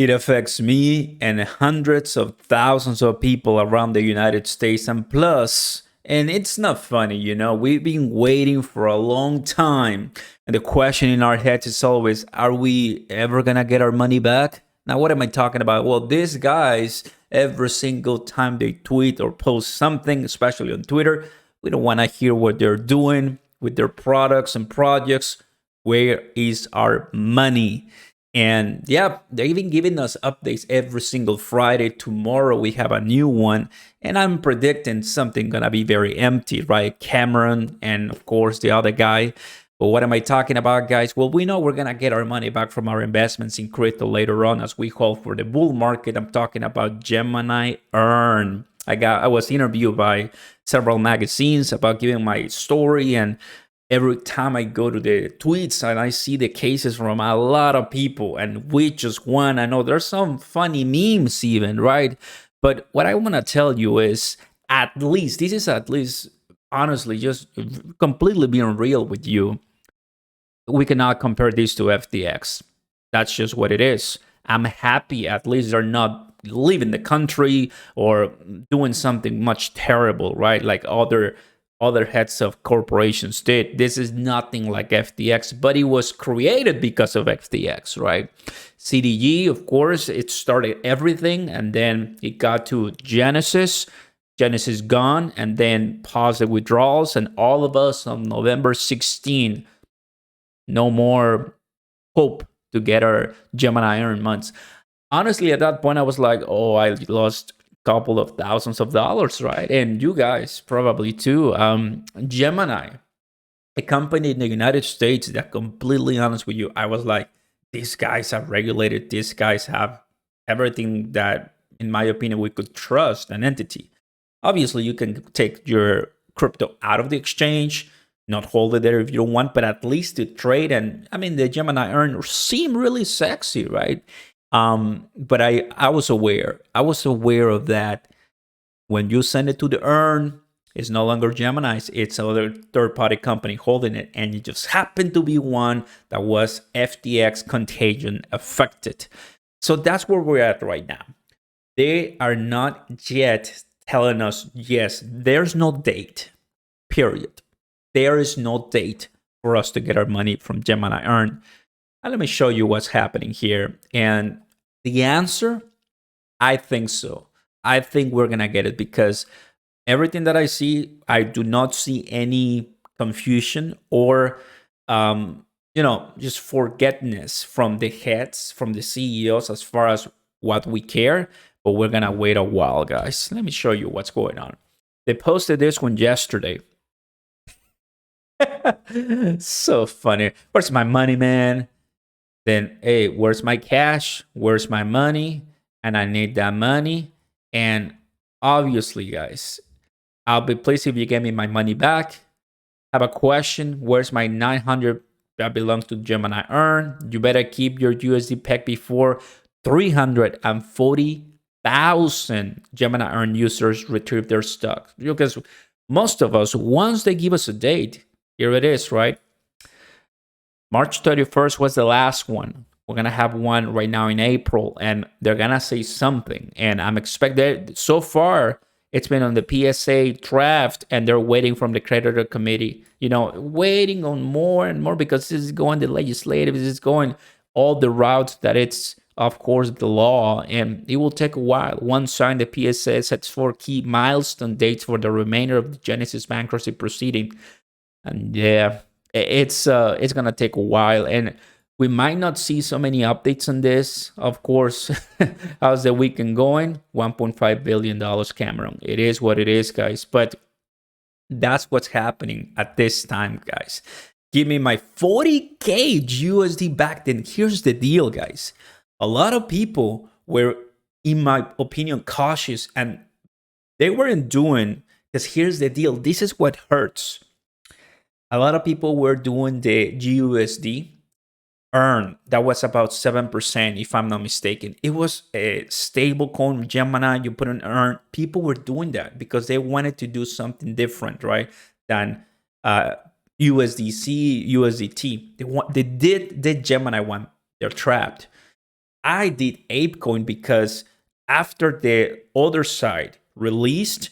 It affects me and hundreds of thousands of people around the United States. And plus, and it's not funny, we've been waiting for a long time. And the question in our heads is always, are we ever going to get our money back? Now, what am I talking about? Well, these guys, every single time they tweet or post something, especially on Twitter, we don't want to hear what they're doing with their products and projects. Where is our money? And yeah, they're even giving us updates every single Friday. Tomorrow we have a new one, and I'm predicting something gonna be very empty, right? Cameron and of course the other guy. But what am I talking about, guys? Well, we know we're gonna get our money back from our investments in crypto later on as we hope for the bull market. I'm talking about Gemini Earn. I was interviewed by several magazines about giving my story, and every time I go to the tweets and I see the cases from a lot of people, and we just won. I know there's some funny memes even, right? But what I want to tell you is this is at least, honestly, just completely being real with you. We cannot compare this to FTX. That's just what it is. I'm happy at least they're not leaving the country or doing something much terrible, right? Like other heads of corporations did. This is nothing like FTX, but it was created because of FTX, right? CDG, of course, it started everything, and then it got to Genesis. Genesis gone, and then paused the withdrawals, and all of us on November 16, no more hope to get our Gemini Earn months. Honestly, at that point, I was like, oh, I lost couple of thousands of dollars, right? And you guys probably too. Gemini, a company in the United States that, completely honest with you, I was like, these guys are regulated. These guys have everything that, in my opinion, we could trust an entity. Obviously, you can take your crypto out of the exchange, not hold it there if you don't want, but at least to trade. And I mean, the Gemini Earn seem really sexy, right? But I was aware. I was aware of that. When you send it to the Earn, it's no longer Gemini's. It's another third-party company holding it, and it just happened to be one that was FTX contagion affected. So that's where we're at right now. They are not yet telling us, yes, there's no date, period. There is no date for us to get our money from Gemini Earn. And let me show you what's happening here. And the answer, I think so. I think we're going to get it because everything that I see, I do not see any confusion or, just forgetness from the heads, from the CEOs as far as what we care. But we're going to wait a while, guys. Let me show you what's going on. They posted this one yesterday. So funny. Where's my money, man? Then, hey, where's my cash? Where's my money? And I need that money. And obviously, guys, I'll be pleased if you get me my money back. Have a question. Where's my 900 that belongs to Gemini Earn? You better keep your USD peg before 340,000 Gemini Earn users retrieve their stock. Because most of us, once they give us a date, here it is, right? March 31st was the last one. We're going to have one right now in April, and they're going to say something. And I'm expecting, so far, it's been on the PSA draft, and they're waiting from the creditor committee, waiting on more and more because this is going the legislative, this is going all the routes that it's, of course, the law, and it will take a while. Once signed, the PSA sets 4 key milestone dates for the remainder of the Genesis bankruptcy proceeding. And yeah, it's gonna take a while, and we might not see so many updates on this. Of course, how's the weekend going? $1.5 billion, Cameron. It is what it is, guys. But that's what's happening at this time, guys. Give me my 40K USD back. Then here's the deal, guys. A lot of people were, in my opinion, cautious, and they weren't doing, because here's the deal. This is what hurts. A lot of people were doing the GUSD Earn. That was about 7%, if I'm not mistaken. It was a stable coin, Gemini. You put an Earn. People were doing that because they wanted to do something different, right? Than USDC, USDT. They did the Gemini one. They're trapped. I did ApeCoin because after the other side released,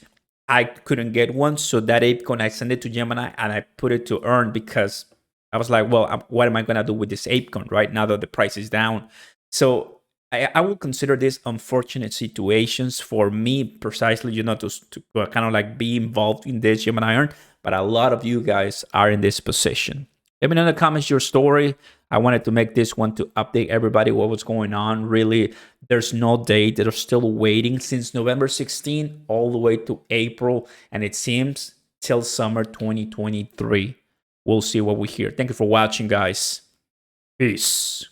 I couldn't get one. So that ApeCoin, I sent it to Gemini and I put it to earn because I was like, well, what am I going to do with this ApeCoin right now that the price is down? So I will consider this unfortunate situations for me precisely, to kind of like be involved in this Gemini earn. But a lot of you guys are in this position. Let me know in the comments your story. I wanted to make this one to update everybody what was going on. Really, there's no date. They're still waiting since November 16 all the way to April, and it seems till summer 2023. We'll see what we hear. Thank you for watching, guys. Peace.